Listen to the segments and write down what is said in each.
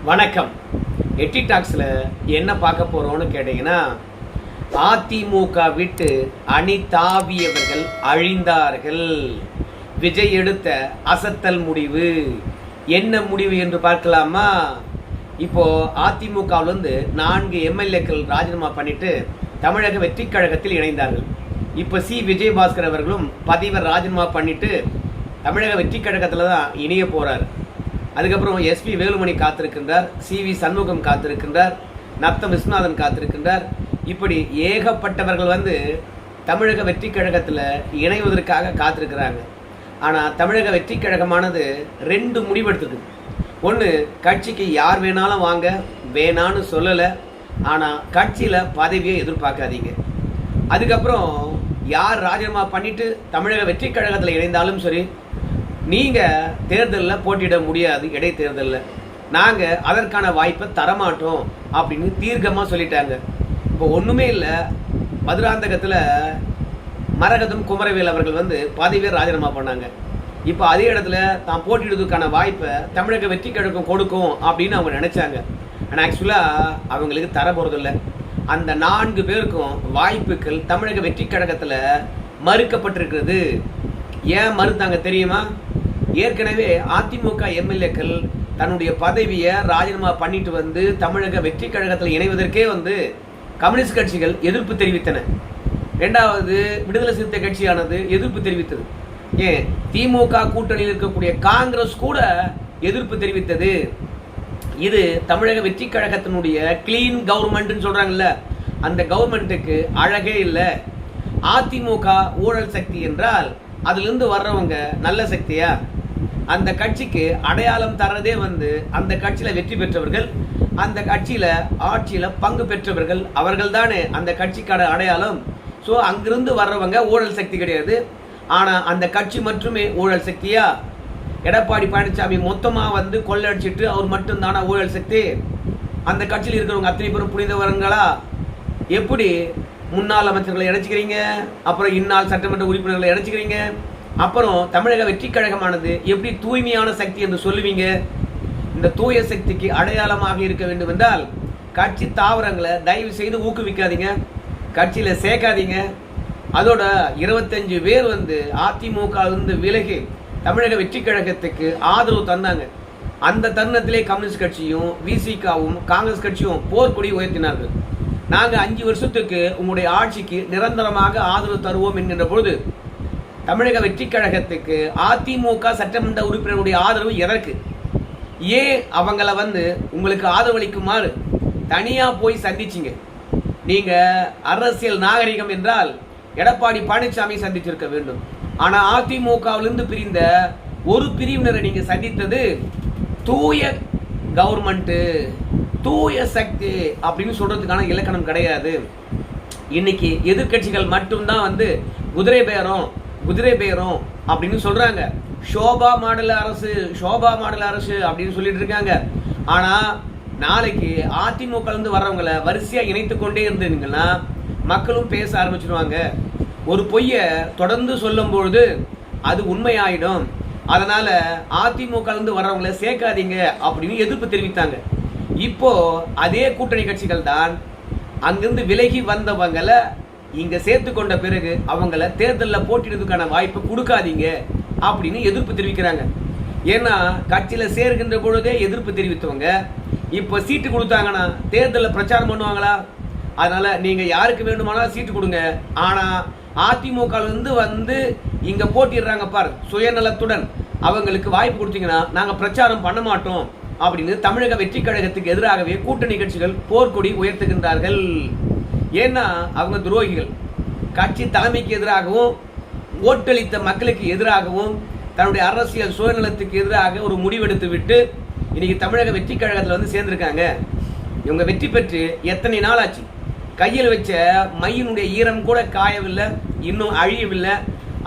வணக்கம். எட்டி டாக்ஸில் என்ன பார்க்க போகிறோன்னு கேட்டிங்கன்னா, அதிமுக விட்டு அணி தாவியவர்கள் அழிந்தார்கள். விஜய் எடுத்த அசத்தல் முடிவு என்ன முடிவு என்று பார்க்கலாமா? இப்போது அதிமுகவிலிருந்து 4 எம்எல்ஏக்கள் ராஜினாமா பண்ணிட்டு தமிழக வெற்றி கழகத்தில் இணைந்தார்கள். இப்போ விஜயபாஸ்கர் அவர்களும் பதவியை ராஜினாமா பண்ணிட்டு தமிழக வெற்றி கழகத்தில் தான் இணைய போகிறார். அதுக்கப்புறம் எஸ்பி வேலுமணி காத்திருக்கின்றார், வி சண்முகம் காத்திருக்கின்றார், நத்தம் விஸ்வநாதன் காத்திருக்கின்றார். இப்படி ஏகப்பட்டவர்கள் தமிழக வெற்றி கழகத்தில் இணைவதற்காக காத்திருக்கிறாங்க. ஆனால் தமிழக வெற்றி கழகமானது 2 முடிவெடுத்துருக்கு. ஒன்று, கட்சிக்கு யார் வேணாலும் வாங்க, வேணான்னு சொல்லலை. ஆனால் கட்சியில் பதவியை எதிர்பார்க்காதீங்க. அதுக்கப்புறம் யார் ராஜினாமா பண்ணிட்டு தமிழக வெற்றி கழகத்தில் இணைந்தாலும் சரி, நீங்கள் தேர்தலில் போட்டியிட முடியாது. இடைத்தேர்தலில் நாங்கள் அதற்கான வாய்ப்பை தரமாட்டோம் அப்படின்னு தீர்க்கமாக சொல்லிட்டாங்க. இப்போ ஒன்றுமே இல்லை, மதுராந்தகத்தில் மரகதம் குமரவேல் அவர்கள் பதவியை ராஜினாமா பண்ணாங்க. இப்போ அதே இடத்துல தான் போட்டியிடுவதற்கான வாய்ப்பை தமிழக வெற்றி கழகம் கொடுக்கும் அப்படின்னு அவங்க நினச்சாங்க. ஆனால் ஆக்சுவலாக அவங்களுக்கு தர போகிறதில்ல. அந்த 4 பேருக்கும் வாய்ப்புகள் தமிழக வெற்றி கழகத்தில் மறுக்கப்பட்டிருக்கிறது. ஏன் மறுத்தாங்க தெரியுமா? ஏற்கனவே அதிமுக எம்எல்ஏக்கள் தன்னுடைய பதவியை ராஜினாமா பண்ணிட்டு தமிழக வெற்றி கழகத்தில் இணைவதற்கே கம்யூனிஸ்ட் கட்சிகள் எதிர்ப்பு தெரிவித்தன. 2வது விடுதலை சிறுத்தை கட்சியானது எதிர்ப்பு தெரிவித்தது. ஏன் திமுக கூட்டணியில் இருக்கக்கூடிய காங்கிரஸ் கூட எதிர்ப்பு தெரிவித்தது. இது தமிழக வெற்றி கழகத்தினுடைய கிளீன் கவர்மெண்ட் சொல்றாங்கல்ல, அந்த கவர்மெண்ட்டுக்கு அழகே இல்லை. அதிமுக ஊழல் சக்தி என்றால் அதிலிருந்து வர்றவங்க நல்ல சக்தியா? அந்த கட்சிக்கு அடையாளம் தரதே அந்த கட்சியில் வெற்றி பெற்றவர்கள், அந்த கட்சியில் ஆட்சியில் பங்கு பெற்றவர்கள், அவர்கள் தானே அந்த கட்சிக்கான அடையாளம். ஸோ அங்கிருந்து வர்றவங்க ஊழல் சக்தி கிடையாது. ஆனால் அந்த கட்சி மட்டுமே ஊழல் சக்தியா? எடப்பாடி பழனிசாமி மொத்தமாக கொள்ளடிச்சிட்டு அவர் மட்டும்தானா ஊழல் சக்தி? அந்த கட்சியில் இருக்கிறவங்க அத்தனை பேரும் புனிதவரங்களா? எப்படி முன்னாள் அமைச்சர்களை இணைச்சிக்கிறீங்க, அப்புறம் இந்நாள் சட்டமன்ற உறுப்பினர்களை இணைச்சிக்கிறீங்க, அப்புறம் தமிழக வெற்றி கழகமானது எப்படி தூய்மையான சக்தி என்று சொல்லுவீங்க? இந்த தூய சக்திக்கு அடையாளமாக இருக்க வேண்டும் என்றால் கட்சி தாவரங்களை தயவு செய்து ஊக்குவிக்காதீங்க, கட்சியில் சேர்க்காதீங்க. அதோட 25 பேர் அதிமுக விலகி தமிழக வெற்றி கழகத்துக்கு ஆதரவு தந்தாங்க. அந்த தருணத்திலே கம்யூனிஸ்ட் கட்சியும் விசிகாவும் காங்கிரஸ் கட்சியும் போர்க்கொடி உயர்த்தினார்கள். நாங்கள் 5 வருஷத்துக்கு உங்களுடைய ஆட்சிக்கு நிரந்தரமாக ஆதரவு தருவோம் என்கின்ற பொழுது தமிழக வெற்றி கழகத்துக்கு அதிமுக சட்டமன்ற உறுப்பினருடைய ஆதரவு எதற்கு? ஏன் அவங்கள உங்களுக்கு ஆதரவளிக்குமாறு தனியாக போய் சந்திச்சிங்க? நீங்கள் அரசியல் நாகரிகம் என்றால் எடப்பாடி பழனிசாமி சந்திச்சிருக்க வேண்டும். ஆனால் அதிமுகவிலிருந்து பிரிந்த ஒரு பிரிவினரை நீங்கள் சந்தித்தது தூய கவர்மெண்ட்டு, தூய சக்தி அப்படின்னு சொல்றதுக்கான இலக்கணம் கிடையாது. இன்னைக்கு எதிர்கட்சிகள் மட்டும்தான் குதிரை பேரம் அப்படின்னு சொல்றாங்க. ஷோபா மாடல் அரசு, ஷோபா மாடல் அரசு அப்படின்னு சொல்லிட்டு இருக்காங்க. ஆனா நாளைக்கு அதிமுக வர்றவங்களை வரிசையா இணைத்து கொண்டே இருந்தீங்கன்னா மக்களும் பேச ஆரம்பிச்சிருவாங்க. ஒரு பொய்யை தொடர்ந்து சொல்லும் பொழுது அது உண்மையாயிடும். அதனால அதிமுக வர்றவங்களை சேர்க்காதீங்க அப்படின்னு எதிர்ப்பு தெரிவித்தாங்க. இப்போ அதே கூட்டணி கட்சிகள் தான் அங்கிருந்து விலகி வந்தவங்களை இங்க சேர்த்து கொண்ட பிறகு அவங்கள தேர்தலில் போட்டியிடுறதுக்கான வாய்ப்பு கொடுக்காதீங்க அப்படின்னு எதிர்ப்பு தெரிவிக்கிறாங்க. ஏன்னா கட்சியில் சேர்கின்ற பொழுதே எதிர்ப்பு தெரிவித்தவங்க இப்போ சீட்டு கொடுத்தாங்கன்னா தேர்தலில் பிரச்சாரம் பண்ணுவாங்களா? அதனால நீங்க யாருக்கு வேண்டுமானாலும் சீட்டு கொடுங்க. ஆனா அதிமுக இங்க போட்டிடுறாங்க பார் சுயநலத்துடன், அவங்களுக்கு வாய்ப்பு கொடுத்தீங்கன்னா நாங்க பிரச்சாரம் பண்ண மாட்டோம் அப்படின்னு தமிழக வெற்றி கழகத்துக்கு எதிராகவே கூட்டணி கட்சிகள் போர்க்கொடி உயர்த்துகின்றார்கள். ஏன்னா அவங்க துரோகிகள். கட்சி தலைமைக்கு எதிராகவும் ஓட்டளித்த மக்களுக்கு எதிராகவும் தன்னுடைய அரசியல் சுயநலத்துக்கு எதிராக ஒரு முடிவெடுத்து விட்டு இன்னைக்கு தமிழக வெற்றி கழகத்தில் சேர்ந்திருக்காங்க. இவங்க வெற்றி பெற்று எத்தனை நாள் ஆச்சு? கையில் வச்ச மையினுடைய ஈரம் கூட காயவில்லை, இன்னும் அழியவில்லை.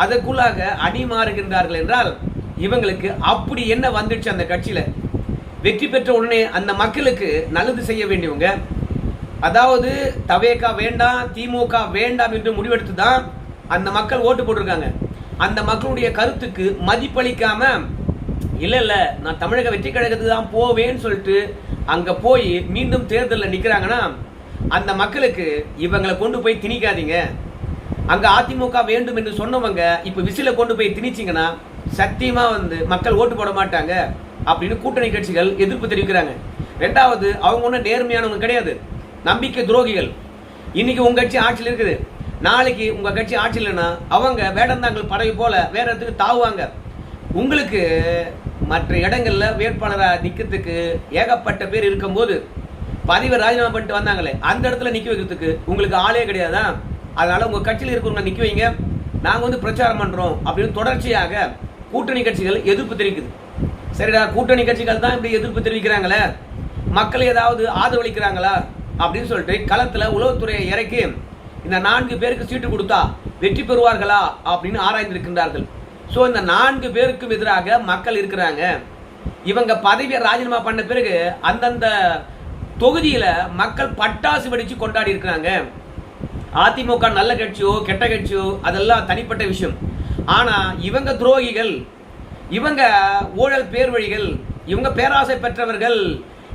அதற்குள்ளாக அடி மாறுகின்றார்கள் என்றால் இவங்களுக்கு அப்படி என்ன வந்துடுச்சு? அந்த கட்சியில வெற்றி பெற்ற உடனே அந்த மக்களுக்கு நல்லது செய்ய வேண்டியவங்க, அதாவது தவேகா வேண்டாம், திமுக வேண்டாம் என்று முடிவெடுத்து தான் அந்த மக்கள் ஓட்டு போட்டிருக்காங்க. அந்த மக்களுடைய கருத்துக்கு மதிப்பளிக்காம இல்ல நான் தமிழக வெற்றி கழகத்துக்கு தான் போவேன்னு சொல்லிட்டு அங்க போய் மீண்டும் தேர்தலில் நிக்கிறாங்கன்னா அந்த மக்களுக்கு இவங்களை கொண்டு போய் திணிக்காதீங்க. அங்க அதிமுக வேண்டும் என்று சொன்னவங்க இப்ப விசில கொண்டு போய் திணிச்சிங்கன்னா சத்தியமா மக்கள் ஓட்டு போட மாட்டாங்க அப்படின்னு கூட்டணி கட்சிகள் எதிர்ப்பு தெரிவிக்கிறாங்க. ரெண்டாவது, அவங்க ஒன்றும் நேர்மையானவங்க கிடையாது, நம்பிக்கை துரோகிகள். இன்னைக்கு உங்க கட்சி ஆட்சியில் இருக்குது, நாளைக்கு உங்க கட்சி ஆட்சியில் இல்லைன்னா அவங்க வேடந்தாங்கள் படகு போல வேற இடத்துக்கு தாவுவாங்க. உங்களுக்கு மற்ற இடங்கள்ல வேட்பாளராக நிக்கிறதுக்கு ஏகப்பட்ட பேர் இருக்கும்போது பதவி ராஜினாமா பண்ணிட்டு வந்தாங்களே அந்த இடத்துல நிக்க வைக்கிறதுக்கு உங்களுக்கு ஆளே கிடையாதா? அதனால உங்க கட்சியில் இருக்கிறவங்க நிக்க வைங்க, நாங்க பிரச்சாரம் பண்றோம் அப்படின்னு தொடர்ச்சியாக கூட்டணி கட்சிகள் எதிர்ப்பு தெரிவிக்குது. சரிடா, கூட்டணி கட்சிகள் தான் இப்படி எதிர்ப்பு தெரிவிக்கிறாங்களே, மக்கள் ஏதாவது ஆதரவளிக்கிறாங்களா அப்படின்னு சொல்லிட்டு களத்துல உளவுத்துறையை இறக்கி இந்த 4 பேருக்கு சீட்டு கொடுத்தா வெற்றி பெறுவார்களா அப்படின்னு ஆராய்ந்திருக்கின்றார்கள். ஸோ இந்த 4 பேருக்கும் எதிராக மக்கள் இருக்கிறாங்க. இவங்க பதவியை ராஜினாமா பண்ண பிறகு அந்தந்த தொகுதியில மக்கள் பட்டாசு வெடிச்சு கொண்டாடி இருக்கிறாங்க. அதிமுக நல்ல கட்சியோ கெட்ட கட்சியோ அதெல்லாம் தனிப்பட்ட விஷயம். ஆனா இவங்க துரோகிகள், இவங்க ஊழல் பேர்வழிகள், இவங்க பேராசை பெற்றவர்கள்.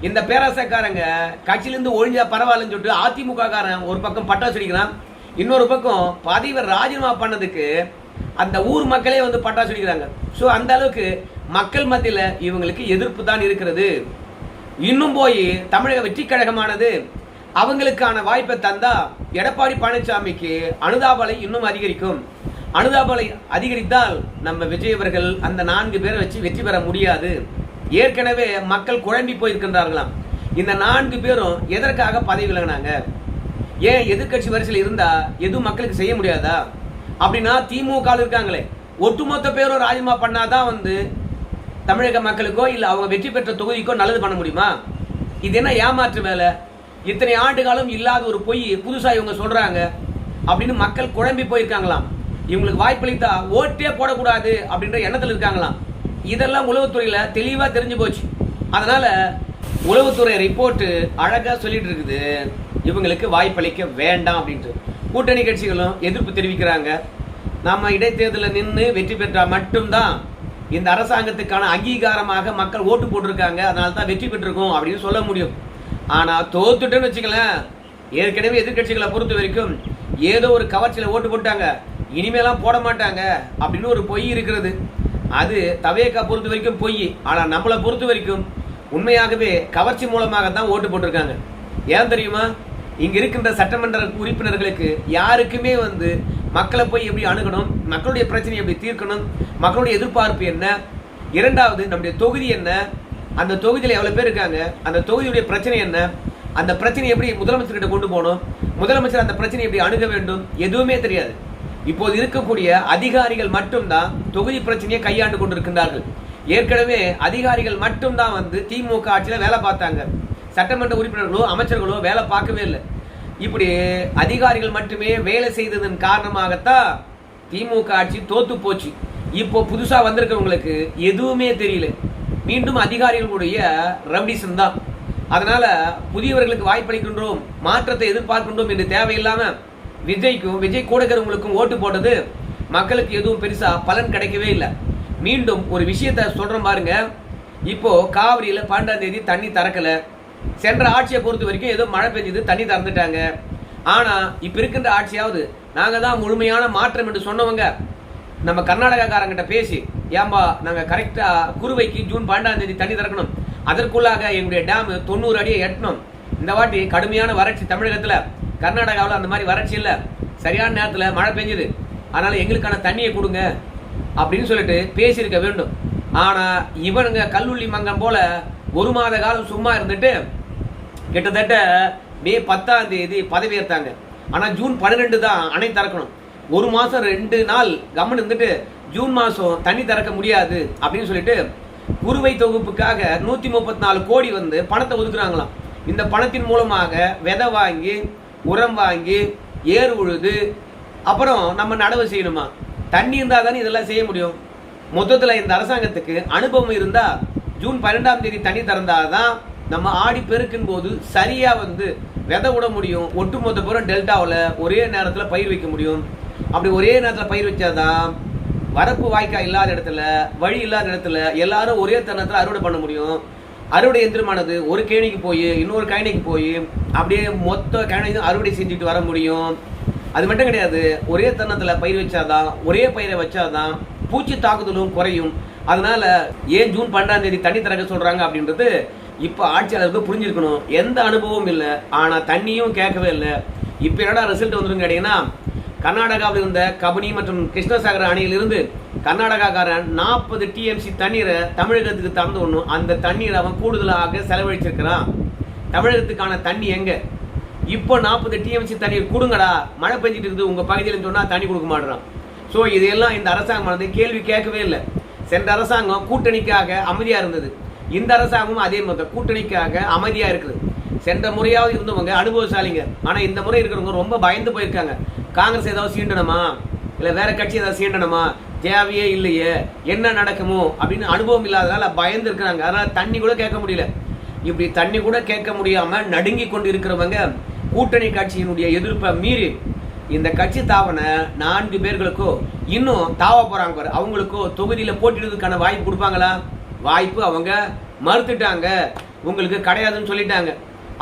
இந்த பேராசைக்காரங்க கட்சியிலிருந்து ஒழிஞ்சா பரவாயில்லன்னு சொல்லிட்டு அதிமுக காரன் ஒரு பக்கம் பட்டாசு வெடிக்கிறான், இன்னொரு பக்கம் பதவி ராஜினாமா பண்ணதுக்கு அந்த ஊர் மக்களே பட்டாசு வெடிக்கிறாங்க. ஸோ அந்த அளவுக்கு மக்கள் மத்தியில் இவங்களுக்கு எதிர்ப்பு தான் இருக்கிறது. இன்னும் போய் தமிழக வெற்றி கழகமானது அவங்களுக்கான வாய்ப்பை தந்தா எடப்பாடி பழனிசாமிக்கு அனுதாபலை இன்னும் அதிகரிக்கும். அனுதாபலை அதிகரித்தால் நம்ம விஜய் அவர்கள் அந்த 4 பேரை வச்சு வெற்றி பெற முடியாது. ஏற்கனவே மக்கள் குழம்பி போயிருக்கின்றார்களாம். இந்த 4 பேரும் எதற்காக பதவி விலகினாங்க? ஏன் எதிர்கட்சி வரிசையில் இருந்தா எதுவும் மக்களுக்கு செய்ய முடியாதா? அப்படின்னா திமுக இருக்காங்களே ஒட்டுமொத்த பேரும் ராஜினாமா பண்ணாதான் தமிழக மக்களுக்கோ இல்ல அவங்க வெற்றி பெற்ற தொகுதிக்கோ நல்லது பண்ண முடியுமா? இது என்ன ஏமாற்று வேலை? இத்தனை ஆண்டு காலம் இல்லாத ஒரு பொய் புதுசா இவங்க சொல்றாங்க அப்படின்னு மக்கள் குழம்பி போயிருக்காங்களாம். இவங்களுக்கு வாய்ப்பளித்தா ஓட்டே போடக்கூடாது அப்படின்ற எண்ணத்தில் இருக்காங்களாம். இதெல்லாம் உளவுத்துறையில தெளிவா தெரிஞ்சு போச்சு. அதனால உளவுத்துறை ரிப்போர்ட் அழகா சொல்லிட்டு இருக்குது, இவங்களுக்கு வாய்ப்பளிக்க வேண்டாம் அப்படின்ட்டு. கூட்டணி கட்சிகளும் எதிர்ப்பு தெரிவிக்கிறாங்க. நம்ம இடைத்தேர்தலில் நின்று வெற்றி பெற்றால் மட்டும்தான் இந்த அரசாங்கத்துக்கான அங்கீகாரமாக மக்கள் ஓட்டு போட்டிருக்காங்க, அதனால தான் வெற்றி பெற்றிருக்கோம் அப்படின்னு சொல்ல முடியும். ஆனா தோத்துட்டேன்னு வச்சுக்கலாம், ஏற்கனவே எதிர்கட்சிகளை பொறுத்த வரைக்கும் ஏதோ ஒரு கவர்ச்சியில ஓட்டு போட்டாங்க, இனிமேலாம் போட மாட்டாங்க அப்படின்னு ஒரு பொய் இருக்கிறது. அது தவேகா பொறுத்த வரைக்கும் பொய். ஆனா நம்மளை பொறுத்த வரைக்கும் உண்மையாகவே கவர்ச்சி மூலமாக தான் ஓட்டு போட்டிருக்காங்க. ஏன் தெரியுமா? இங்க இருக்கின்ற சட்டமன்ற உறுப்பினர்களுக்கு யாருக்குமே மக்களை போய் எப்படி அணுகணும், மக்களுடைய பிரச்சனை எப்படி தீர்க்கணும், மக்களுடைய எதிர்பார்ப்பு என்ன, இரண்டாவது நம்முடைய தொகுதி என்ன, அந்த தொகுதியில் எவ்வளவு பேர் இருக்காங்க, அந்த தொகுதியுடைய பிரச்சனை என்ன, அந்த பிரச்சனை எப்படி முதலமைச்சர்கிட்ட கொண்டு போகணும், முதலமைச்சர் அந்த பிரச்சனை எப்படி அணுக வேண்டும், எதுவுமே தெரியாது. இப்போது இருக்கக்கூடிய அதிகாரிகள் மட்டும்தான் தொகுதி பிரச்சனையை கையாண்டு கொண்டிருக்கின்றார்கள். ஏற்கனவே அதிகாரிகள் மட்டும்தான் திமுக ஆட்சியில வேலை பார்த்தாங்க, சட்டமன்ற உறுப்பினர்களோ அமைச்சர்களோ வேலை பார்க்கவே இல்லை. இப்படி அதிகாரிகள் மட்டுமே வேலை செய்ததன் காரணமாகத்தான் திமுக ஆட்சி தோத்து போச்சு. இப்போ புதுசா வந்திருக்கிறவங்களுக்கு எதுவுமே தெரியல, மீண்டும் அதிகாரிகளுடைய ரவுடிசம் தான். அதனால புதியவர்களுக்கு வாய்ப்பளிக்கின்றோம், மாற்றத்தை எதிர்பார்க்கின்றோம் என்று தேவையில்லாம விஜய்க்கும் விஜய் கூட இருக்கிறவங்களுக்கும் ஓட்டு போட்டது மக்களுக்கு எதுவும் பெருசா பலன் கிடைக்கவே இல்லை. மீண்டும் ஒரு விஷயத்த சொல்றோம் பாருங்க. இப்போ காவிரியில 12ஆம் தேதி தண்ணி திறக்கல. சென்ற ஆட்சியை பொறுத்த வரைக்கும் ஏதோ மழை பெஞ்சது, தண்ணி திறந்துட்டாங்க. ஆனா இப்ப இருக்கின்ற ஆட்சியாவது நாங்க தான் முழுமையான மாற்றம் என்று சொன்னவங்க நம்ம கர்நாடகாக்காரங்கிட்ட பேசி, ஏம்பா நாங்க கரெக்டா குறுவைக்கு ஜூன் 12ஆம் தேதி தண்ணி திறக்கணும், அதற்குள்ளாக எங்களுடைய டேம் 90 அடியை எட்டணும், இந்த வாட்டி கடுமையான வறட்சி தமிழகத்துல, கர்நாடகாவில் அந்த மாதிரி வறட்சி இல்லை, சரியான நேரத்தில் மழை பெஞ்சது, அதனால எங்களுக்கான தண்ணியை கொடுங்க அப்படின்னு சொல்லிட்டு பேசியிருக்க வேண்டும். ஆனா இவனுங்க கல்லூரி மங்கம் போல 1 மாத காலம் சும்மா இருந்துட்டு கிட்டத்தட்ட மே 10ஆம் தேதி பதவி ஏற்றாங்க. ஆனா ஜூன் 12 தான் அணை திறக்கணும். 1 மாசம் 2 நாள் கம்மன் இருந்துட்டு ஜூன் மாசம் தண்ணி திறக்க முடியாது அப்படின்னு சொல்லிட்டு குறுவை தொகுப்புக்காக 134 கோடி பணத்தை ஒதுக்குறாங்களாம். இந்த பணத்தின் மூலமாக விதை வாங்கி, உரம் வாங்கி, ஏர் உழுது, அப்புறம் நம்ம நடவு செய்யணுமா? தண்ணி இருந்தா தானே இதெல்லாம் செய்ய முடியும். மொத்தத்தில் இந்த அரசாங்கத்துக்கு அனுபவம் இருந்தா ஜூன் 12ஆம் தேதி தண்ணி திறந்தாதான் நம்ம ஆடி பெருக்கின் போது சரியா விதை விட முடியும். ஒட்டுமொத்த பேரும் டெல்டாவில் ஒரே நேரத்தில் பயிர் வைக்க முடியும். அப்படி ஒரே நேரத்தில் பயிர் வச்சாதான் வரப்பு வாய்க்கால் இல்லாத இடத்துல, வழி இல்லாத இடத்துல எல்லாரும் ஒரே தருணத்தில் அறுவடை பண்ண முடியும். அறுவடை எந்திரமானது ஒரு கேணிக்கு போய் இன்னொரு கயனிக்கு போய் அப்படியே மொத்த கயனையும் அறுவடை செஞ்சுட்டு வர முடியும். அது மட்டும் கிடையாது, ஒரே தருணத்தில் பயிர் வச்சாதான், ஒரே பயிரை வச்சாதான் பூச்சி தாக்குதலும் குறையும். அதனால ஏன் ஜூன் 12ஆம் தேதி தண்ணி திறக்க சொல்றாங்க அப்படின்றது இப்போ ஆட்சியாளருக்கு புரிஞ்சிருக்கணும். எந்த அனுபவமும் இல்லை, ஆனால் தண்ணியும் கேட்கவே இல்லை. இப்போ என்னடா ரிசல்ட் வந்துருன்னு கேட்டீங்கன்னா, கர்நாடகாவில் இருந்த கபினி மற்றும் கிருஷ்ணசாகர் அணையிலிருந்து கர்நாடகாக்காரன் 40 TMC தண்ணீரை தமிழகத்துக்கு திறந்து விடணும். அந்த தண்ணீரை அவன் கூடுதலாக செலவழிச்சிருக்கிறான். தமிழகத்துக்கான தண்ணி எங்க? இப்போ 40 TMC தண்ணீர் கொடுங்கடா, மழை பெஞ்சிட்டு இருக்குது உங்க பகுதியில் சொன்னா தண்ணி கொடுக்க மாட்டான். ஸோ இதையெல்லாம் இந்த அரசாங்கம் கேள்வி கேட்கவே இல்லை. சென்ற அரசாங்கம் கூட்டணிக்காக அமைதியா இருந்தது. இந்த அரசாங்கமும் அதே மாதிரி கூட்டணிக்காக அமைதியா இருக்குது. சென்ற முறையாவது இருந்தவங்க அனுபவசாலிங்க. ஆனா இந்த முறை இருக்கிறவங்க ரொம்ப பயந்து போயிருக்காங்க. காங்கிரஸ் ஏதாவது சீண்டணுமா, இல்ல வேற கட்சி ஏதாவது சீண்டணுமா, தேவையே இல்லையே, என்ன நடக்குமோ அப்படின்னு அனுபவம் இல்லாததால பயந்து இருக்கிறாங்க. அதனால தண்ணி கூட கேட்க முடியல. இப்படி தண்ணி கூட கேட்க முடியாம நடுங்கி கொண்டு இருக்கிறவங்க கூட்டணி கட்சியினுடைய எதிர்ப்பை மீறி இந்த கட்சி தாவன 4 பேர்களுக்கோ இன்னும் தாவ போறாங்க பாரு, அவங்களுக்கோ தொகுதியில போட்டிடுறதுக்கான வாய்ப்பு கொடுப்பாங்களா? வாய்ப்பு அவங்க மறுத்துட்டாங்க, உங்களுக்கு கிடையாதுன்னு சொல்லிட்டாங்க.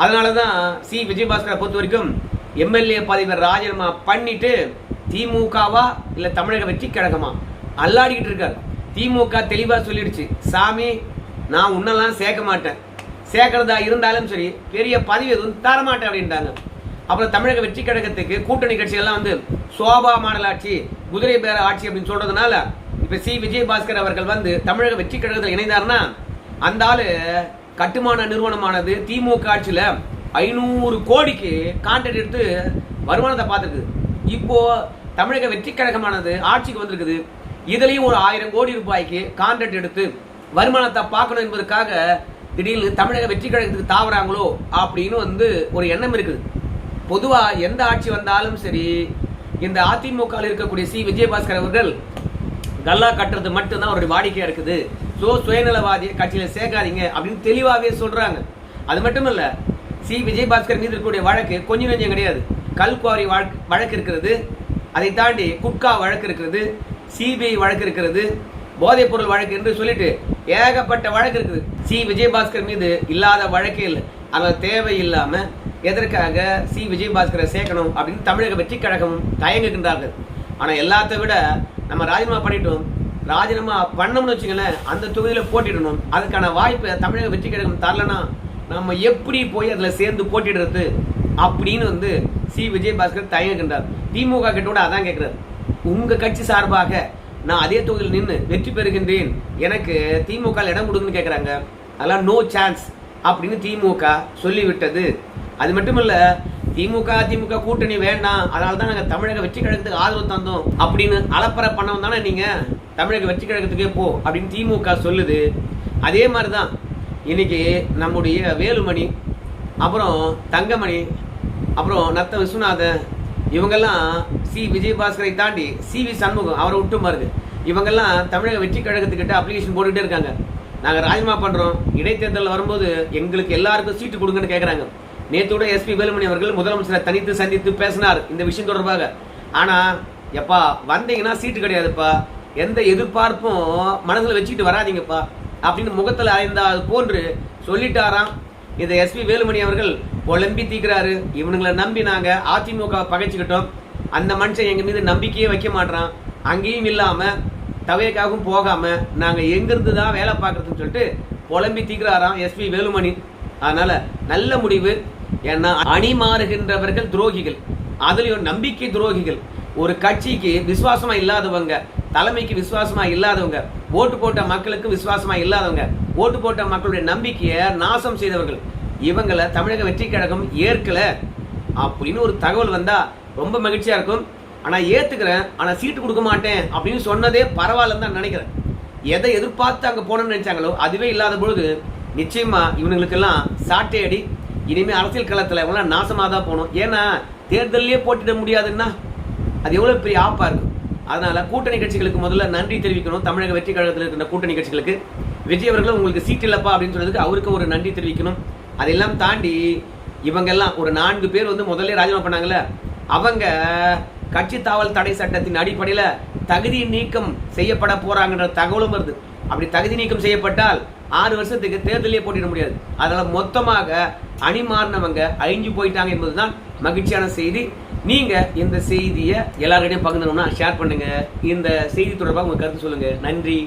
அதனாலதான் சி விஜயபாஸ்கரை பொறுத்த வரைக்கும் எம்எல்ஏ பதவியை ராஜினாமா பண்ணிட்டு திமுகவா இல்ல தமிழக வெற்றி கழகமா அல்லாடிக்கிட்டு இருக்காரு. திமுக தெளிவா சொல்லிடுச்சு, சாமி நான் உன்னெல்லாம் சேர்க்க மாட்டேன், சேர்க்கறதா இருந்தாலும் சரி பெரிய பதவி எதுவும் தரமாட்டேன் அப்படின்ட்டாங்க. அப்புறம் தமிழக வெற்றி கழகத்துக்கு கூட்டணி கட்சிகள்லாம் சோபா மாடல் ஆட்சி, குதிரை பேர ஆட்சி அப்படின்னு சொல்றதுனால இப்ப சி விஜயபாஸ்கர் அவர்கள் தமிழக வெற்றி கழகத்தில் இணைந்தார்னா அந்த ஆளு கட்டுமான நிறுவனமானது திமுக ஆட்சியில 500 கோடிக்கு கான்ட்ராக்ட் எடுத்து வருமானத்தை பார்த்துருக்குது. இப்போ தமிழக வெற்றி கழகமானது ஆட்சிக்கு வந்திருக்குது. இதுலயும் ஒரு 1000 கோடி ரூபாய்க்கு கான்ட்ராக்ட் எடுத்து வருமானத்தை பார்க்கணும் என்பதற்காக திடீர்னு தமிழக வெற்றி கழகத்துக்கு தாவறாங்களோ அப்படின்னு ஒரு எண்ணம் இருக்குது. பொதுவா எந்த ஆட்சி வந்தாலும் சரி இந்த அதிமுக இருக்கக்கூடிய சி விஜயபாஸ்கர் அவர்கள் கல்லா கட்டுறது மட்டும்தான் அவருடைய வாடிக்கையா இருக்குது. ஸோ சுயநலவாதிய கட்சியில சேர்க்காதீங்க அப்படின்னு தெளிவாகவே சொல்றாங்க. அது மட்டும் இல்ல, சி விஜயபாஸ்கர் மீது இருக்கக்கூடிய வழக்கு கொஞ்சம் நெஞ்சம் கிடையாது. கல்குவாரி வழக்கு இருக்கிறது, அதை தாண்டி குட்கா வழக்கு இருக்கிறது, சிபிஐ வழக்கு இருக்கிறது, போதைப் பொருள் வழக்கு என்று சொல்லிட்டு ஏகப்பட்ட வழக்கு இருக்குது. சி விஜயபாஸ்கர் மீது இல்லாத வழக்கே இல்லை. அதனால தேவையில்லாம எதற்காக சி விஜயபாஸ்கரை சேர்க்கணும் அப்படின்னு தமிழக வெற்றி கழகம் தயங்குகின்றார்கள். ஆனா எல்லாத்த விட நம்ம ராஜினாமா பண்ணிட்டோம், ராஜினாமா பண்ணோம்னு வச்சுங்களேன், அந்த தொகுதியில போட்டிடணும். அதுக்கான வாய்ப்பை தமிழக வெற்றி கழகம் தரலனா நம்ம எப்படி போய் அதுல சேர்ந்து போட்டிடுறது அப்படின்னு சி விஜயபாஸ்கர் தயங்குகின்றார். திமுக கிட்ட கூட அதான் கேட்கிறார், உங்க கட்சி சார்பாக நான் அதே தொகுதியில் நின்று வெற்றி பெறுகின்றேன், எனக்கு திமுக இடம் கொடுங்கன்னு கேட்கிறாங்க. அதெல்லாம் நோ சான்ஸ் அப்படின்னு திமுக சொல்லிவிட்டது. அது மட்டும் இல்ல, திமுக கூட்டணி வேண்டாம், அதனாலதான் நாங்க தமிழக வெற்றி கழகத்துக்கு ஆதரவு தந்தோம் அப்படின்னு அலப்பற பண்ணவும் தானே நீங்க தமிழக வெற்றி கழகத்துக்கே போ அப்படின்னு திமுக சொல்லுது. அதே மாதிரிதான் இன்னைக்கு நம்முடைய வேலுமணி, அப்புறம் தங்கமணி, அப்புறம் நத்த விஸ்வநாதன், இவங்கெல்லாம் சி விஜயபாஸ்கரை தாண்டி சிவி சண்முகம் அவரை விட்டு மாறுது. இவங்கெல்லாம் தமிழக வெற்றி கழகத்துக்கிட்ட அப்ளிகேஷன் போட்டுக்கிட்டே இருக்காங்க. நாங்கள் ராஜினாமா பண்றோம், இடைத்தேர்தல் வரும்போது எங்களுக்கு எல்லாருக்கும் சீட்டு கொடுங்கன்னு கேட்கறாங்க. நேத்தோட எஸ்பி வேலுமணி அவர்கள் முதலமைச்சரை தனித்து சந்தித்து பேசினார் இந்த விஷயம் தொடர்பாக. ஆனா எப்பா வந்தீங்கன்னா சீட்டு கிடையாதுப்பா, எந்த எதிர்பார்ப்பும் மனசுல வச்சுக்கிட்டு வராதிங்கப்பா அப்படின்னு முகத்துல அறைந்தாது போன்று சொல்லிட்டாராம். இந்த எஸ்பி வேலுமணி அவர்கள் புலம்பி தீக்கிறாரு. இவனுங்களை நம்பி நாங்க அதிமுக பகைச்சுக்கிட்டோம், அந்த மனுஷன் எங்க மீது நம்பிக்கையே வைக்க மாட்டான், அங்கேயும் இல்லாம தவையக்காகவும் போகாம நாங்க எங்கிருந்து தான் வேலை பார்க்கறதுன்னு சொல்லிட்டு புலம்பி தீக்கிறாராம் எஸ்பி வேலுமணி. அதனால நல்ல முடிவு. ஏன்னா அணி மாறுகின்றவர்கள் துரோகிகள், அதுலயும் நம்பிக்கை துரோகிகள். ஒரு கட்சிக்கு விசுவாசமா இல்லாதவங்க, தலைமைக்கு விசுவாசமா இல்லாதவங்க, ஓட்டு போட்ட மக்களுக்கு விசுவாசமா இல்லாதவங்க, ஓட்டு போட்ட மக்களுடைய நம்பிக்கையை நாசம் செய்தவர்கள், இவங்களை தமிழக வெற்றி கழகம் ஏற்கல அப்படின்னு ஒரு தகவல் வந்தா ரொம்ப மகிழ்ச்சியா இருக்கும். ஆனா ஏத்துக்கிறேன், ஆனா சீட்டு கொடுக்க மாட்டேன் அப்படின்னு சொன்னதே பரவாயில்லன்னு தான் நினைக்கிறேன். எதை எதிர்பார்த்து அங்க போனோம்னு நினைச்சாங்களோ அதுவே இல்லாத பொழுது நிச்சயமா இவனுங்களுக்கெல்லாம் சாட்டை அடி. இனிமே அரசியல் களத்துல இவங்களாம் நாசமா தான் போகணும். ஏன்னா தேர்தலே போட்டிட முடியாதுன்னா அது எவ்வளவு பெரிய ஆப்பா இருக்கும். அதனால கூட்டணி கட்சிகளுக்கு முதல்ல நன்றி தெரிவிக்கணும். தமிழக வெற்றி கழகத்தில் இருக்கிற கூட்டணி கட்சிகளுக்கு விஜய் அவர்கள் உங்களுக்கு சீட் இல்லப்பா அப்படின்னு சொன்னதுக்கு அவருக்கு ஒரு நன்றி தெரிவிக்கணும். அதெல்லாம் தாண்டி இவங்கெல்லாம் ஒரு 4 பேர் முதல்ல ராஜினாமா பண்ணாங்கல்ல, அவங்க கட்சி தாவல் தடை சட்டத்தின் அடிப்படையில் தகுதி நீக்கம் செய்யப்பட போறாங்கன்ற தகவலும் வருது. அப்படி தகுதி நீக்கம் செய்யப்பட்டால் 6 வருஷத்துக்கு தேர்தலே போட்டிட முடியாது. அதனால மொத்தமாக அணி மாறினவங்க அழிஞ்சு போயிட்டாங்க என்பதுதான் மகிழ்ச்சியான செய்தி. நீங்க இந்த செய்தியை எல்லாருக்கிட்டையும் பகிர்ந்தோம்னா ஷேர் பண்ணுங்க. இந்த செய்தி தொடர்பாக உங்க கருத்து சொல்லுங்க. நன்றி.